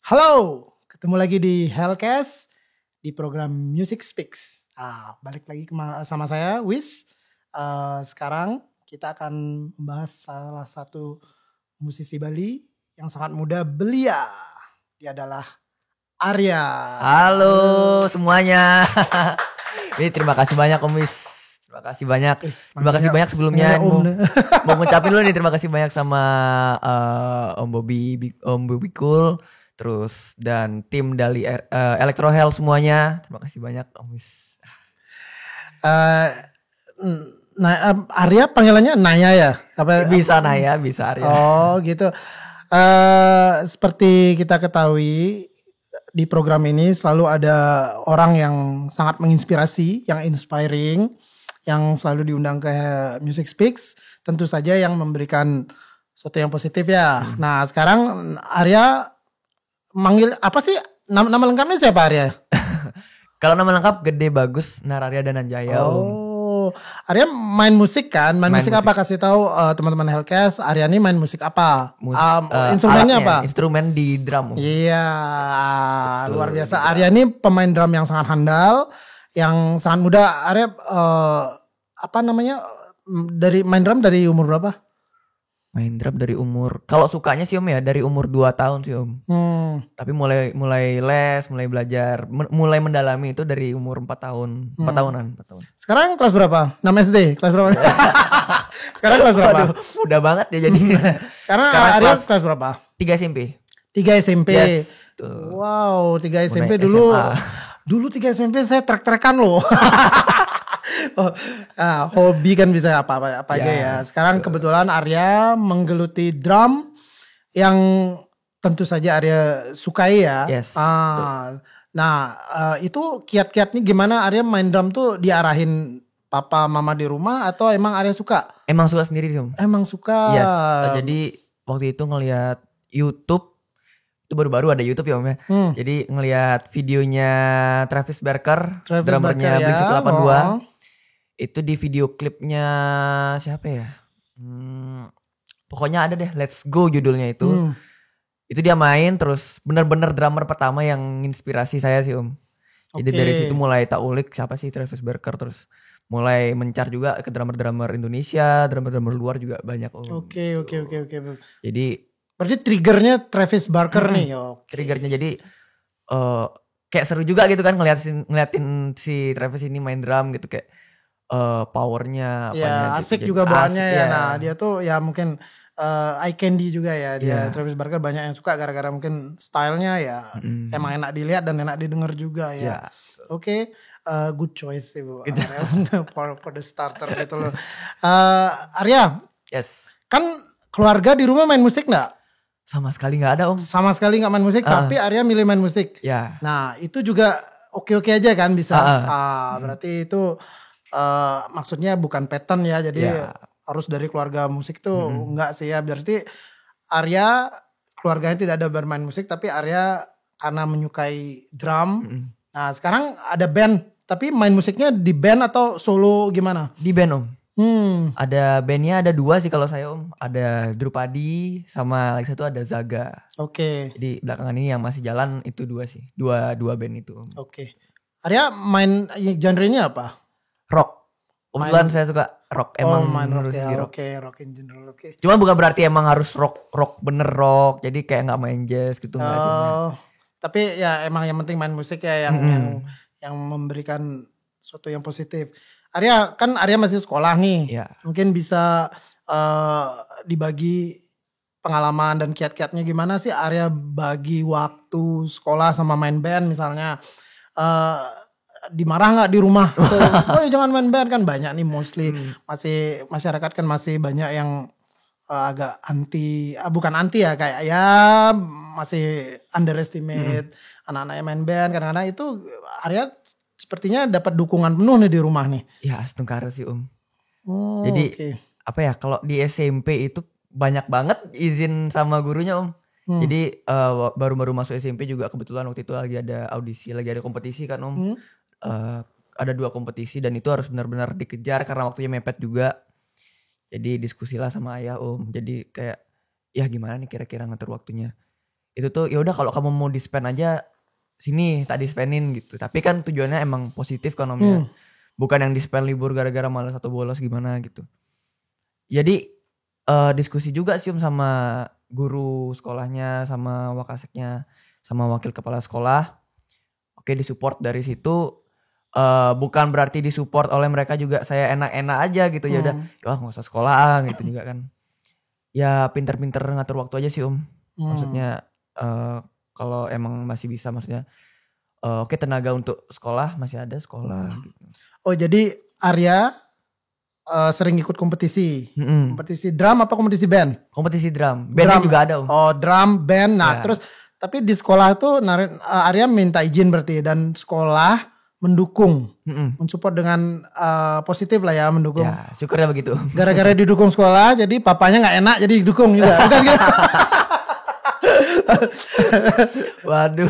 Halo, ketemu lagi di Hellcast di program Music Speaks. Balik lagi sama saya, Wis. Sekarang kita akan membahas salah satu musisi Bali yang sangat muda belia. Dia adalah Arya. Halo semuanya. Ini terima kasih banyak Om Wis. Terima kasih banyak. Terima kasih banyak sebelumnya. Mau ngucapin dulu nih terima kasih banyak sama Om Bobby Cool. Terus dan tim dari Electro Hell semuanya. Terima kasih banyak Om Wis. Arya panggilannya Naya ya? Bisa Naya, bisa Arya. Oh gitu. Seperti kita ketahui di program ini selalu ada orang yang sangat menginspirasi, yang inspiring, yang selalu diundang ke Music Speaks. Tentu saja yang memberikan sesuatu yang positif ya. Nah sekarang Arya manggil apa sih? Nama lengkapnya siapa Arya? Kalau nama lengkap Gede Bagus Nararya Dananjaya Om. Arya main musik kan? Main musik apa? Kasih tahu teman-teman Hellcast. Arya ini main musik apa? Instrumennya apa? Instrumen di drum. Iya, luar biasa. Arya ini pemain drum yang sangat handal, yang sangat muda. Arya dari main drum dari umur berapa? Main drum dari umur, kalau sukanya sih Om ya dari umur 2 tahun sih Om. Tapi mulai les, mulai belajar, mulai mendalami itu dari umur 4 tahun. 4 tahunan. Sekarang kelas berapa? 6 SD? Kelas berapa? Sekarang kelas berapa? Waduh, mudah banget ya jadi. Sekarang Arya kelas berapa? 3 SMP. 3 SMP. Yes, wow, 3 SMP mulai dulu. SMA. Dulu 3 SMP saya trek-trekan loh. Hobi kan bisa apa aja ya. Sekarang kebetulan Arya menggeluti drum yang tentu saja Arya sukai ya. Yes. Itu kiat-kiatnya gimana Arya main drum tuh diarahin papa mama di rumah atau emang Arya suka? Emang suka sendiri Om. Emang suka. Yes. Jadi waktu itu ngelihat YouTube, itu baru-baru ada YouTube ya Om ya. Jadi ngelihat videonya Travis Barker, drummernya Blink-182. Itu di video klipnya siapa ya? Pokoknya ada deh, Let's Go judulnya itu. Itu dia main terus bener-bener drummer pertama yang inspirasi saya sih Om. Jadi dari situ mulai tak ulik siapa sih Travis Barker, terus mulai mencar juga ke drummer-drummer Indonesia, drummer-drummer luar juga banyak Om. Oke. Jadi berarti triggernya Travis Barker nih. Triggernya jadi kayak seru juga gitu kan ngeliatin si Travis ini main drum gitu, kayak powernya ya gitu. asik juga bawaannya ya. Nah dia tuh ya mungkin eye candy juga ya dia. Travis Barker banyak yang suka gara-gara mungkin stylenya ya emang enak dilihat dan enak didengar juga ya. Oke. Good choice sih Bu for the starter gitu loh. Arya, Yes. Kan keluarga di rumah main musik gak? Sama sekali gak ada Om. Sama sekali gak main musik tapi Arya milih main musik. Ya. Nah itu juga oke-oke aja kan bisa. Berarti itu maksudnya bukan pattern ya, jadi harus dari keluarga musik tuh enggak sih ya. Berarti Arya keluarganya tidak ada bermain musik, tapi Arya karena menyukai drum. Nah sekarang ada band, tapi main musiknya di band atau solo gimana? Di band Om. Ada bandnya, ada 2 sih kalau saya Om. Ada Drupadi sama lagi satu ada Zaga. Oke. Jadi belakangan ini yang masih jalan itu 2 sih. Dua band itu Om. Oke. Arya main genrenya apa? Rock. Kebetulan saya suka rock. Emang main rock ya. rock. Oke, rock in general. Oke. Cuma bukan berarti emang harus rock bener rock. Jadi kayak nggak main jazz gitu nggak sih. Tapi ya emang yang penting main musik ya yang memberikan sesuatu yang positif. Arya masih sekolah nih. Ya. Mungkin bisa dibagi pengalaman dan kiat-kiatnya gimana sih Arya bagi waktu sekolah sama main band misalnya. Dimarah nggak di rumah? Jangan main band kan banyak nih mostly masih masyarakat kan masih banyak yang agak bukan anti ya, kayak ya masih underestimate anak-anak yang main band. Kadang-kadang itu Arya sepertinya dapat dukungan penuh nih di rumah nih. Ya setengkara sih Om. Jadi apa ya, kalau di SMP itu banyak banget izin sama gurunya Om. Jadi baru-baru masuk SMP juga kebetulan waktu itu lagi ada audisi, lagi ada kompetisi kan Om. Ada 2 kompetisi dan itu harus benar-benar dikejar karena waktunya mepet juga. Jadi diskusilah sama ayah Om. Jadi kayak ya gimana nih kira-kira ngatur waktunya. itu tuh ya udah kalau kamu mau di-spend aja sini tak di-spendin gitu. Tapi kan tujuannya emang positif kan Om ya. Bukan yang di-spend libur gara-gara malas atau bolos gimana gitu. Jadi diskusi juga sih Om sama guru sekolahnya, sama wakaseknya, sama wakil kepala sekolah. Oke, disupport dari situ. Bukan berarti disupport oleh mereka juga saya enak-enak aja gitu. Ya udah, wah nggak usah sekolah gitu juga kan. Ya pinter-pinter ngatur waktu aja sih Om. Maksudnya kalau emang masih bisa, maksudnya oke tenaga untuk sekolah masih ada sekolah gitu. Oh jadi Arya sering ikut kompetisi. Kompetisi drum apa kompetisi band? Kompetisi drum. Bandnya juga ada Om. Oh drum, band. Nah terus tapi di sekolah tuh Arya minta izin berarti, dan sekolah mendukung, mensupport dengan positif lah ya, mendukung. Ya syukurnya begitu. Gara-gara didukung sekolah jadi papanya gak enak jadi didukung juga. Bukan gitu? Waduh.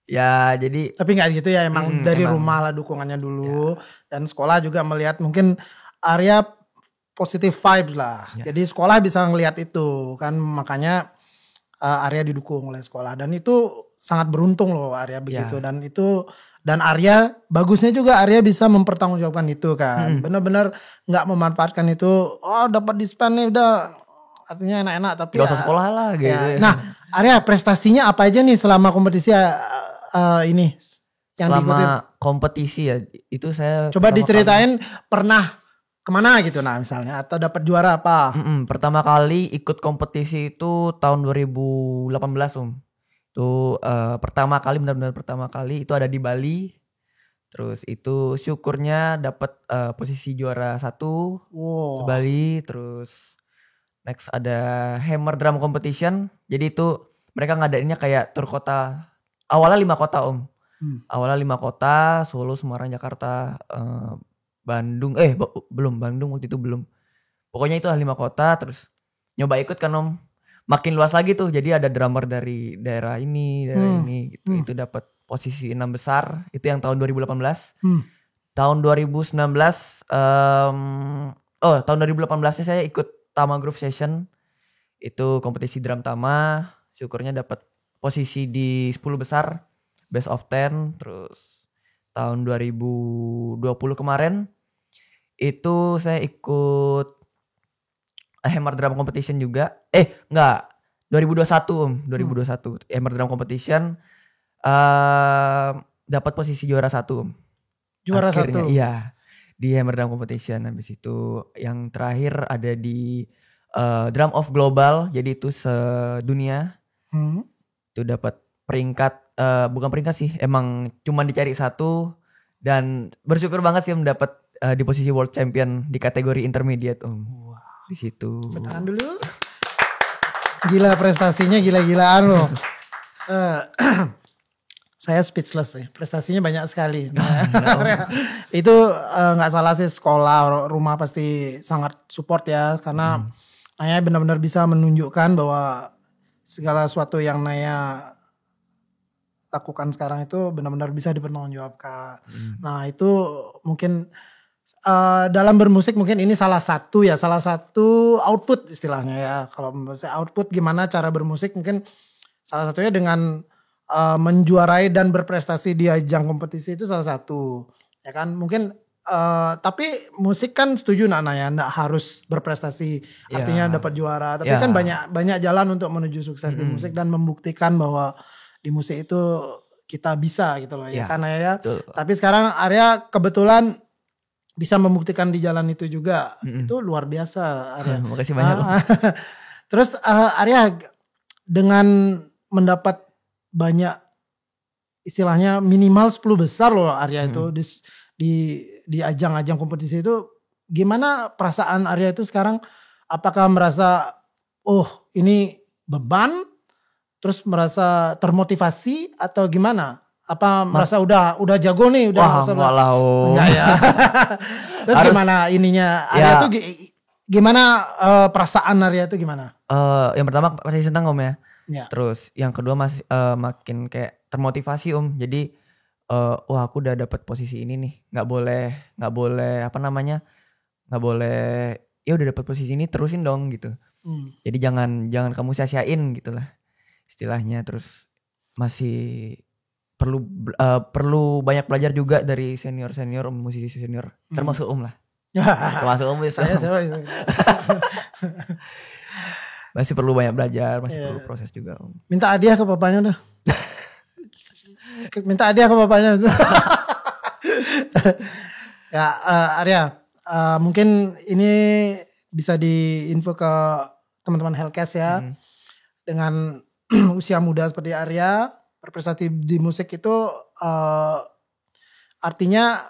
Ya jadi. Tapi gak gitu ya, emang dari rumah lah dukungannya dulu. Dan sekolah juga melihat mungkin Arya positive vibes lah. Jadi sekolah bisa ngelihat itu kan, makanya Arya didukung oleh sekolah. Dan itu sangat beruntung loh Arya begitu. Dan Arya bagusnya juga Arya bisa mempertanggungjawabkan itu kan. Benar-benar gak memanfaatkan itu. Oh dapat dispen nih udah, artinya enak-enak tapi gak usah sekolah lah gitu. Ya. Nah Arya prestasinya apa aja nih selama kompetisi ini yang selama diikutin? Kompetisi ya itu saya coba diceritain pernah kemana gitu, nah misalnya, atau dapat juara apa? Pertama kali ikut kompetisi itu tahun 2018 Om. Itu pertama kali, benar-benar pertama kali itu ada di Bali. Terus itu syukurnya dapat posisi juara 1 Bali. Terus next ada Hammer Drum Competition. Jadi itu mereka ngadainnya kayak tur kota. Awalnya 5 kota Om. Awalnya 5 kota, Solo, Semarang, Jakarta, Bandung. Belum, Bandung waktu itu belum. Pokoknya itu 5 kota, terus nyoba ikut kan Om. Makin luas lagi tuh. Jadi ada drummer dari daerah ini gitu. Itu dapat posisi 6 besar. Itu yang tahun 2018. Tahun 2019 tahun 2018 saya ikut Tama Groove Session. Itu kompetisi drum Tama. Syukurnya dapat posisi di 10 besar, best of 10. Terus tahun 2020 kemarin itu saya ikut Hammer Drum Competition juga. 2021 Om, 2021 Hammer Drum Competition dapat posisi juara 1 Om. Juara akhirnya, 1. Iya. Di Hammer Drum Competition. Habis itu yang terakhir ada di Drum of Global, jadi itu sedunia. Itu dapat peringkat, bukan peringkat sih, emang cuma dicari 1, dan bersyukur banget sih mendapat di posisi World Champion di kategori intermediate Om. Wow. Di situ. Tangan dulu. Gila prestasinya, gila-gilaan loh. Saya speechless sih, prestasinya banyak sekali. Itu nggak salah sih, sekolah, rumah pasti sangat support ya, karena Naya benar-benar bisa menunjukkan bahwa segala sesuatu yang Naya lakukan sekarang itu benar-benar bisa dipertanggungjawabkan. Nah itu mungkin dalam bermusik mungkin ini salah satu output istilahnya ya. Kalau misalnya output gimana cara bermusik, mungkin salah satunya dengan menjuarai dan berprestasi di ajang kompetisi itu salah satu. Ya kan mungkin tapi musik kan setuju Nana ya, enggak harus berprestasi artinya dapat juara, tapi kan banyak jalan untuk menuju sukses di musik dan membuktikan bahwa di musik itu kita bisa gitu loh ya kan ya. Tapi sekarang Arya kebetulan bisa membuktikan di jalan itu juga. Itu luar biasa Arya. Makasih banyak. Terus Arya dengan mendapat banyak istilahnya minimal 10 besar loh Arya itu di ajang-ajang kompetisi itu, gimana perasaan Arya itu sekarang? Apakah merasa ini beban, terus merasa termotivasi atau gimana? Apa merasa udah jago nih, udah enggak ya? Terus gimana ininya Arya tuh gimana perasaan Arya itu gimana? Yang pertama pasti senang Om ya. Terus yang kedua masih makin kayak termotivasi Om. Jadi aku udah dapat posisi ini nih, nggak boleh ya udah dapat posisi ini, terusin dong gitu. Jadi jangan kamu sia-siain gitu lah istilahnya, terus masih perlu banyak belajar juga dari senior musisi senior, termasuk lah. Termasuk saya masih perlu banyak belajar, masih perlu proses juga Om. Minta hadiah ke bapaknya udah. Minta hadiah ke bapaknya. Ya Arya, mungkin ini bisa diinfo ke teman-teman Hellcast ya. Dengan usia muda seperti Arya, berprestasi di musik itu artinya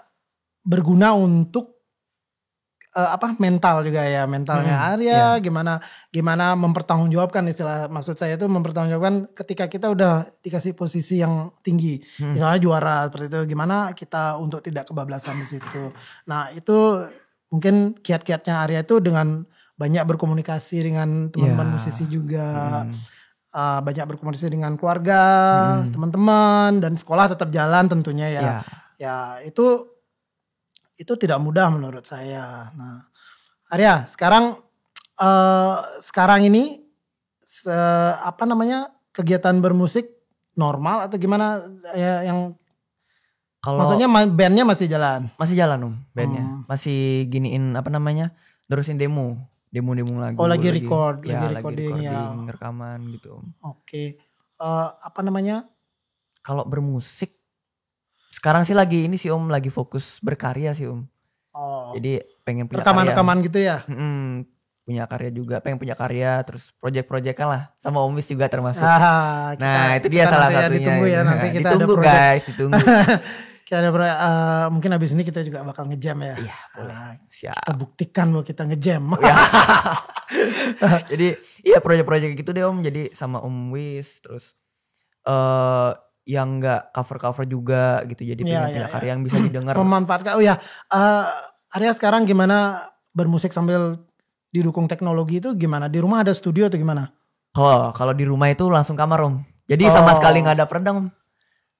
berguna untuk mental juga ya, mentalnya Arya gimana mempertanggungjawabkan, istilah maksud saya itu mempertanggungjawabkan ketika kita udah dikasih posisi yang tinggi, misalnya juara seperti itu, gimana kita untuk tidak kebablasan di situ. Nah itu mungkin kiat-kiatnya Arya itu dengan banyak berkomunikasi dengan teman-teman musisi juga, banyak berkomunikasi dengan keluarga, teman-teman, dan sekolah tetap jalan tentunya ya. Ya itu tidak mudah menurut saya. Nah, Arya, sekarang ini kegiatan bermusik normal atau gimana ya, yang maksudnya bandnya masih jalan? Masih jalan Om, bandnya. Masih giniin nerusin demo lagu. Oh lagi recording rekaman gitu Om. Oke. Kalau bermusik sekarang sih lagi ini sih Om, lagi fokus berkarya sih Om. Oh. Jadi pengen punya rekaman gitu ya? Punya karya juga, pengen punya karya, terus project-projectan lah, sama Om Wis juga termasuk. Itu dia salah satunya. Ditunggu ya, nanti kita ditunggu ada guys, ditunggu. Kita ada mungkin abis ini kita juga bakal ngejam ya. Iya, boleh. Siap. Kita buktikan bahwa kita ngejam. Jadi iya proyek-proyek gitu deh Om, jadi sama Om Wis, terus yang enggak cover-cover juga gitu, jadi punya karya yang bisa didengar. Memanfaatkan. Arya sekarang gimana bermusik sambil didukung teknologi itu gimana? Di rumah ada studio atau gimana? Kalau di rumah itu langsung kamar Om. Jadi sama sekali nggak ada peredam Om.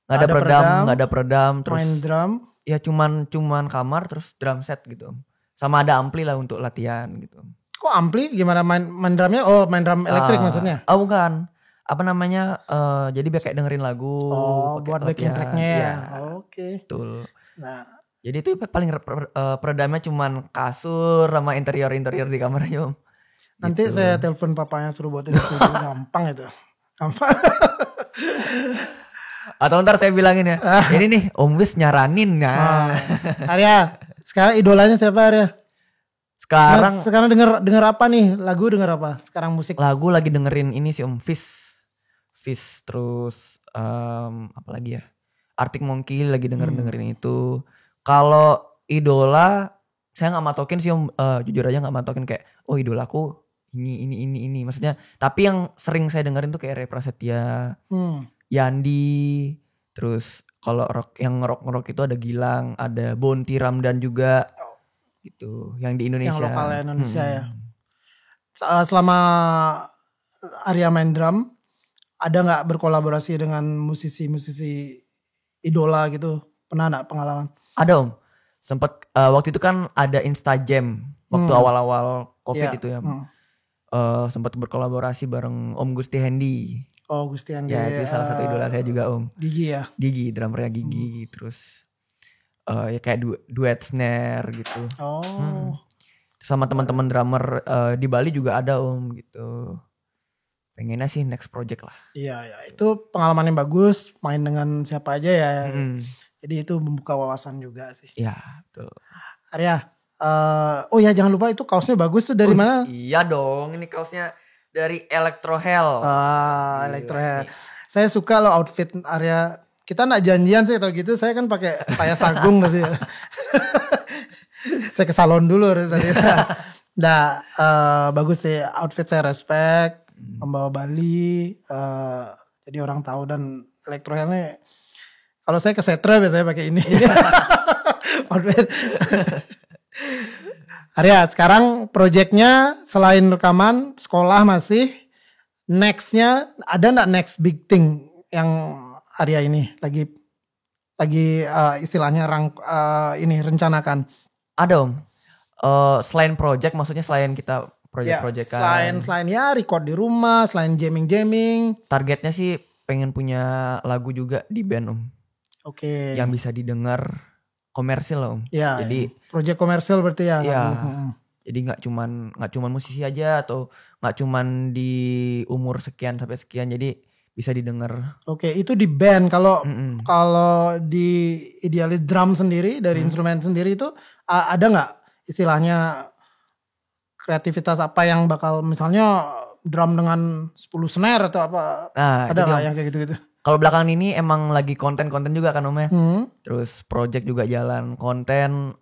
Nggak ada peredam, terus main drum. Ya cuman kamar terus drum set gitu Om. Sama ada ampli lah untuk latihan gitu. Kok ampli? Gimana main drumnya? Oh main drum elektrik maksudnya? Oh bukan. Jadi kayak dengerin lagu. Oh buat backing tracknya ya. Oke. Betul. Nah. Jadi itu paling peredamnya cuman kasur sama interior di kamarnya Om. Nanti gitu. Saya telepon papanya suruh buatin studio. Gampang itu. Gampang. Atau ntar saya bilangin ya. Ini nih Om Wis nyaranin ya. Arya, sekarang idolanya siapa Arya? Sekarang denger apa nih? Lagu denger apa? Sekarang musik. Lagu lagi dengerin ini sih Om, Fish, terus apa lagi ya? Arctic Monkey lagi dengerin itu. Kalau idola saya nggak matokin sih Om, jujur aja nggak matokin kayak idolaku ini maksudnya. Tapi yang sering saya dengerin tuh kayak Ray Prasetya, Yandi, terus kalau rock itu ada Gilang, ada Bonti Ramdan juga gitu, yang di Indonesia. Yang lokal Indonesia ya. Selama Arya main drum, ada nggak berkolaborasi dengan musisi idola gitu? Pernah nggak pengalaman? Ada Om. Sempet waktu itu kan ada Insta Jam waktu awal-awal COVID itu ya. Sempat berkolaborasi bareng Om Gusti Hendy. Oh Gusti Hendy. Ya itu salah satu idola saya juga Om. Gigi ya? Gigi, drummernya Gigi. Terus ya kayak duet snare gitu. Sama teman-teman drummer di Bali juga ada Om gitu. Pengennya sih next project lah. Iya itu pengalaman yang bagus, main dengan siapa aja ya. Jadi itu membuka wawasan juga sih. Iya betul. Arya, jangan lupa itu kaosnya bagus tuh dari mana? Iya dong, ini kaosnya dari Electro Hell. Electro Hell. Saya suka loh outfit Arya. Kita gak janjian sih atau gitu, saya kan pakai payah sagung tadi ya. Saya ke salon dulu harus tadi. Nah, bagus sih outfit, saya respect. Membawa Bali, jadi orang tahu. Dan Electro Hell-nya, kalau saya ke Setra biasanya pakai ini. Outfit. Arya, sekarang projectnya selain rekaman, sekolah masih. Nextnya, ada gak next big thing yang Arya ini lagi istilahnya rencanakan? Ada Om. Selain project, maksudnya selain kita project-projectan. Selain ya record di rumah, selain jamming. Targetnya sih pengen punya lagu juga di band Om. Oke. Yang bisa didengar komersil Om. Ya, jadi project komersil berarti ya. Iya. Jadi nggak cuman musisi aja atau nggak cuman di umur sekian sampai sekian, jadi bisa didengar. Oke, itu di band. Kalau di Idealis drum sendiri dari instrumen sendiri itu ada nggak istilahnya kreativitas apa yang bakal misalnya drum dengan 10 snare atau apa? Ada nggak yang kayak gitu-gitu? Kalau belakangan ini emang lagi konten juga kan Om ya. Terus project juga jalan, konten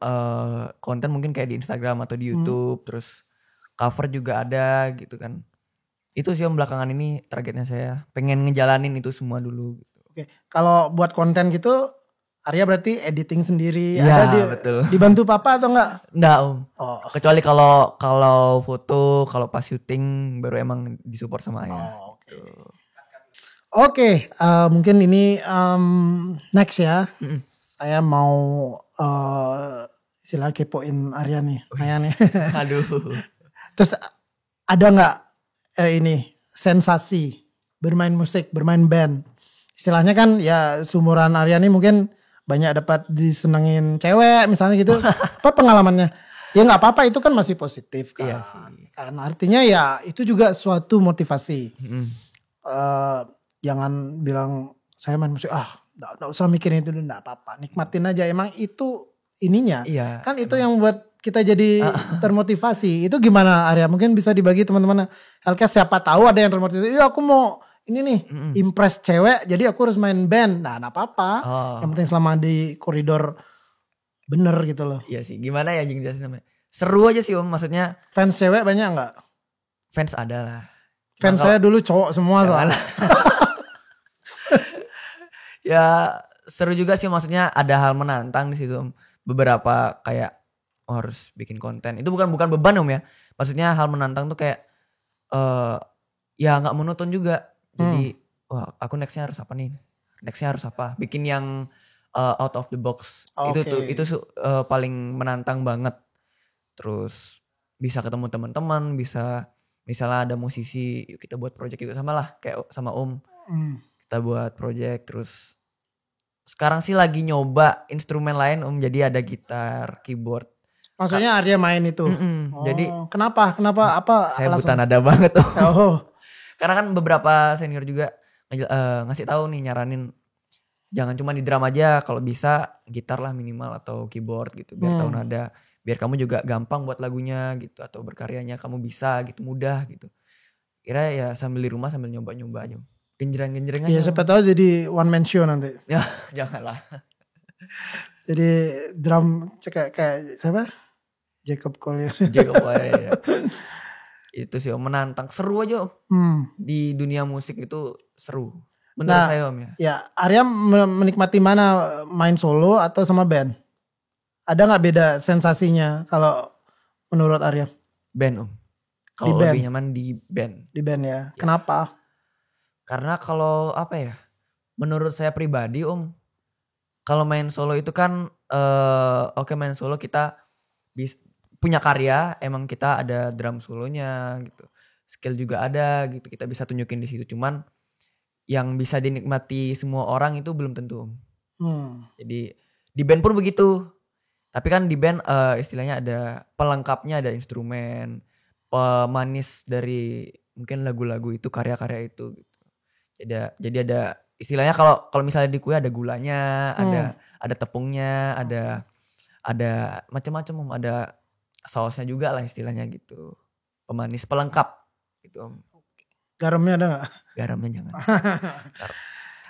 mungkin kayak di Instagram atau di YouTube, terus cover juga ada gitu kan. Itu sih Om belakangan ini targetnya saya, pengen ngejalanin itu semua dulu. Oke, kalau buat konten gitu Arya berarti editing sendiri, betul. Dibantu papa atau enggak? Enggak Om. Kecuali kalau foto, kalau pas syuting baru emang disupport sama ayah. Oke, mungkin ini next ya. Saya mau istilah kepoin Arya nih. Aduh. Terus ada nggak ini sensasi bermain musik, bermain band? Istilahnya kan ya seumuran Arya nih mungkin banyak dapat disenengin cewek misalnya gitu. Apa pengalamannya? Ya nggak apa-apa, itu kan masih positif kan. Iya sih. Kan artinya ya itu juga suatu motivasi. Jangan bilang saya main musik nggak usah mikirin itu dulu, nggak apa-apa, nikmatin aja. Emang itu ininya kan itu yang buat kita jadi termotivasi. Itu gimana Arya? Mungkin bisa dibagi teman-teman Hellcast, siapa tahu ada yang termotivasi. Iya aku mau ini nih impress cewek, jadi aku harus main band. Nah, nggak apa-apa. Yang penting selama di koridor bener gitu loh. Iya sih, gimana ya jelasin namanya. Seru aja sih Om, maksudnya. Fans cewek banyak nggak? Fans ada lah. Fans saya dulu cowok semua soalnya. Ya seru juga sih, maksudnya ada hal menantang di situ Om. Beberapa kayak harus bikin konten. Itu bukan beban Om ya. Maksudnya hal menantang tuh kayak ya nggak monoton juga. Jadi wah aku nextnya harus apa nih? Nextnya harus apa? Bikin yang out of the box. Itu paling menantang banget. Terus bisa ketemu teman-teman, bisa misalnya ada musisi, yuk kita buat project juga sama lah kayak sama Om. Kita buat project. Terus sekarang sih lagi nyoba instrumen lain Om, jadi ada gitar, keyboard. Maksudnya Arya main itu. Jadi kenapa apa saya alasan? buta nada banget Om. Karena kan beberapa senior juga ngasih tahu nih, nyaranin jangan cuma di drum aja, kalau bisa gitar lah minimal atau keyboard gitu, biar tahu nada, biar kamu juga gampang buat lagunya gitu, atau berkaryanya kamu bisa gitu, mudah gitu. Kira ya sambil di rumah sambil nyoba-nyoba aja. Genjreng-genjreng aja. Iya, siapa tahu jadi one man show nanti. Ya, janganlah. Jadi drum kayak siapa? Jacob Collier. Ya. Itu sih Om, menantang, seru aja Om. Di dunia musik itu seru. Menurut saya Om ya. Ya, Arya menikmati mana, main solo atau sama band? Ada nggak beda sensasinya kalau menurut Arya? Band Om. Kalau lebih nyaman di band. Di band ya. Kenapa? Karena kalau apa ya, menurut saya pribadi Om, kalau main solo itu kan main solo kita punya karya, emang kita ada drum solonya gitu, skill juga ada gitu, kita bisa tunjukin di situ. Cuman yang bisa dinikmati semua orang itu belum tentu Om. Jadi di band pun begitu. Tapi kan di band istilahnya ada pelengkapnya, ada instrumen, pemanis dari mungkin lagu-lagu itu, karya-karya itu gitu. Jadi ada istilahnya, kalau misalnya di kue ada gulanya, ada tepungnya, ada macam-macam Om, ada sausnya juga lah istilahnya gitu. Pemanis, pelengkap gitu Om. Garamnya ada gak? Garamnya jangan.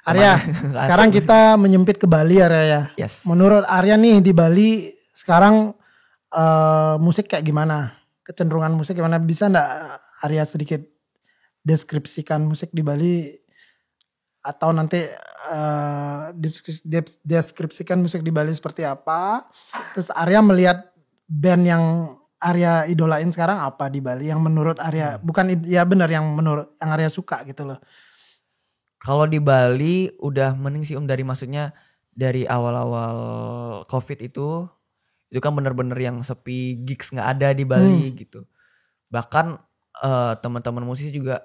Arya, sekarang kita menyempit ke Bali Arya ya. Yes. Menurut Arya nih di Bali sekarang musik kayak gimana? Kecenderungan musik gimana? Bisa gak Arya sedikit deskripsikan musik di Bali? Atau nanti deskripsikan musik di Bali seperti apa? Terus Arya melihat band yang Arya idolain sekarang apa di Bali yang menurut Arya, bukan ya benar yang menurut yang Arya suka gitu loh. Kalau di Bali udah mending sih Om, dari maksudnya dari awal-awal Covid itu kan bener-bener yang sepi, gigs nggak ada di Bali gitu. Bahkan teman-teman musisi juga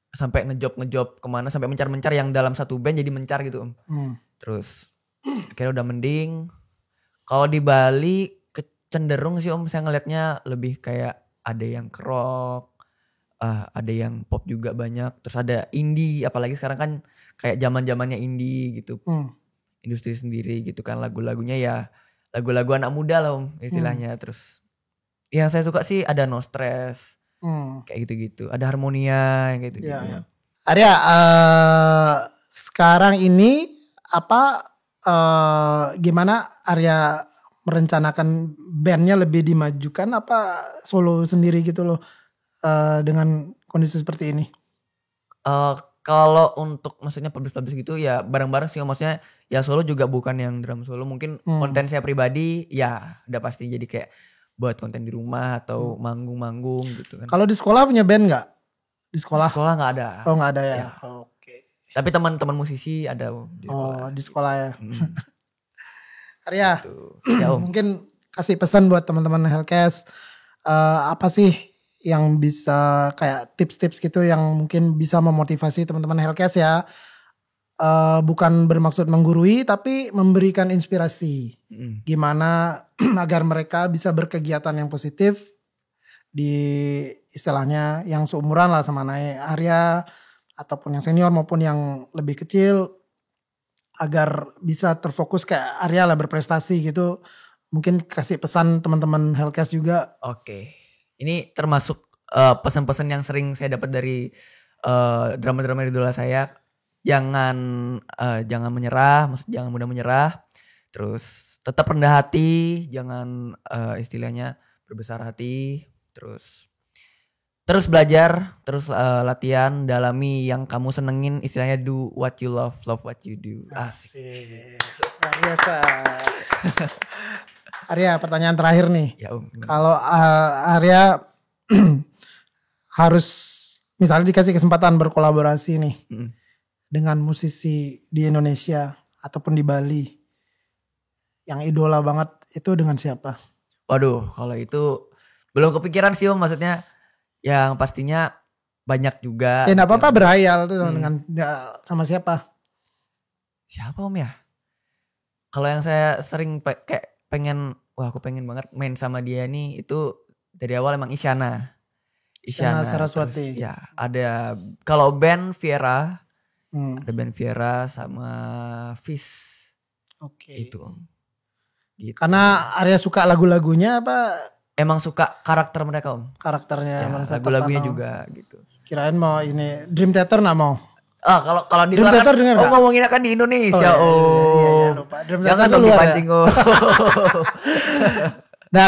sampai ngejob kemana, sampai mencar yang dalam satu band jadi mencar gitu Om. Terus akhirnya udah mending. Kalau di Bali cenderung sih Om, saya ngelihatnya lebih kayak ada yang ke rock, ada yang pop juga banyak, terus ada indie, apalagi sekarang kan kayak zaman-zamannya indie gitu. Industri sendiri gitu kan, lagu-lagunya ya lagu-lagu anak muda lah Om istilahnya. Terus yang saya suka sih ada No Stress, kayak gitu-gitu, ada Harmonia yang kayak gitu. Ya. Arya, sekarang ini gimana Arya merencanakan bandnya lebih dimajukan apa solo sendiri gitu loh dengan kondisi seperti ini? Kalau untuk maksudnya publish gitu ya bareng-bareng sih, maksudnya ya solo juga bukan yang drum solo, mungkin konten saya pribadi ya udah pasti jadi kayak buat konten di rumah atau manggung-manggung gitu kan. Kalau di sekolah punya band nggak? Di sekolah nggak ada. Oh nggak ada ya. Oke. Tapi teman-teman musisi ada di sekolah. Di sekolah ya. Arya, gitu. Ya, mungkin kasih pesan buat teman-teman Hellcast, apa sih yang bisa kayak tips-tips gitu yang mungkin bisa memotivasi teman-teman Hellcast ya. Bukan bermaksud menggurui tapi memberikan inspirasi. Gimana agar mereka bisa berkegiatan yang positif di istilahnya yang seumuran lah sama Arya ataupun yang senior maupun yang lebih kecil, agar bisa terfokus kayak Arya lah berprestasi gitu. Mungkin kasih pesan teman-teman Hellcast juga. Oke. Ini termasuk pesan-pesan yang sering saya dapat dari drama-drama idola saya. Jangan menyerah, maksudnya jangan mudah menyerah. Terus tetap rendah hati, jangan istilahnya berbesar hati. Terus belajar, terus latihan, dalami yang kamu senengin, istilahnya do what you love what you do. Asik. Luar biasa. Arya, pertanyaan terakhir nih. Ya Om. Kalau Arya harus misalnya dikasih kesempatan berkolaborasi nih dengan musisi di Indonesia ataupun di Bali yang idola banget, itu dengan siapa? Waduh, kalau itu belum kepikiran sih Om, maksudnya yang pastinya banyak juga. Ya gak apa-apa berhayal tuh dengan sama siapa? Siapa Om ya? Kalau yang saya sering kayak aku pengen banget main sama dia nih, itu dari awal emang Isyana Saraswati. Terus, ya ada kalau band Viera, ada band Viera sama Fish. Oke. Itu Om. Gitu. Karena Arya suka lagu-lagunya apa? Emang suka karakter mereka Om. Karakternya. Ya, lagu-lagunya juga gitu. Kirain mau ini Dream Theater nggak mau? Kalau di Dream luar Theater kan, ngomongin kan di Indonesia. Iya, lupa. Dream Theater jangan dong dipancing ya? Nah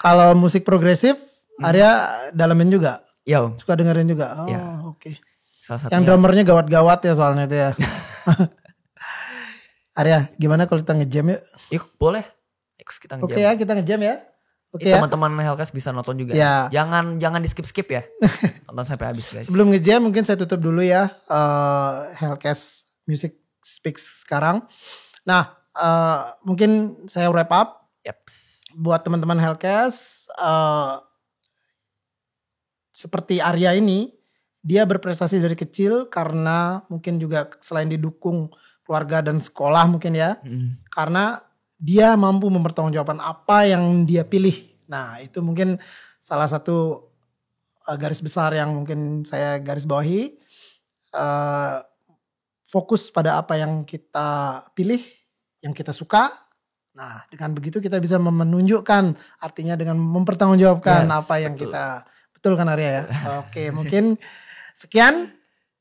kalau musik progresif Arya dalemin juga? Iya Om. Suka dengerin juga? Oh ya. Oke. Yang drummernya gawat-gawat ya soalnya itu ya. Arya, gimana kalau kita ngejam yuk? Yuk boleh. Kita ngejam. Oke ya, kita ngejam ya. Oke ya. Teman-teman Hellcast bisa nonton juga. Ya. Jangan di skip ya. Tonton sampai habis guys. Sebelum ngejam mungkin saya tutup dulu ya Hellcast Music Speaks sekarang. Nah, mungkin saya wrap up. Yeps. Buat teman-teman Hellcast, seperti Arya ini, dia berprestasi dari kecil karena mungkin juga selain didukung keluarga dan sekolah mungkin ya. Karena dia mampu mempertanggungjawabkan apa yang dia pilih. Nah itu mungkin salah satu garis besar yang mungkin saya garis bawahi. Fokus pada apa yang kita pilih, yang kita suka. Nah dengan begitu kita bisa menunjukkan, artinya dengan mempertanggungjawabkan apa yang kita. Betul kan Arya ya? Oke, mungkin sekian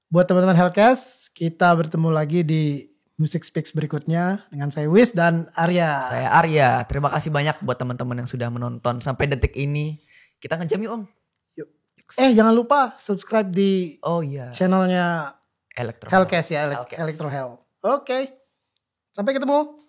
buat teman-teman Hellcast. Kita bertemu lagi di Music Speaks berikutnya dengan saya Wis dan Arya. Saya Arya. Terima kasih banyak buat teman-teman yang sudah menonton sampai detik ini. Kita ngejam yuk Om. Yuk. Jangan lupa subscribe di channelnya Hellcast ya, Electro Hell. Oke. Sampai ketemu.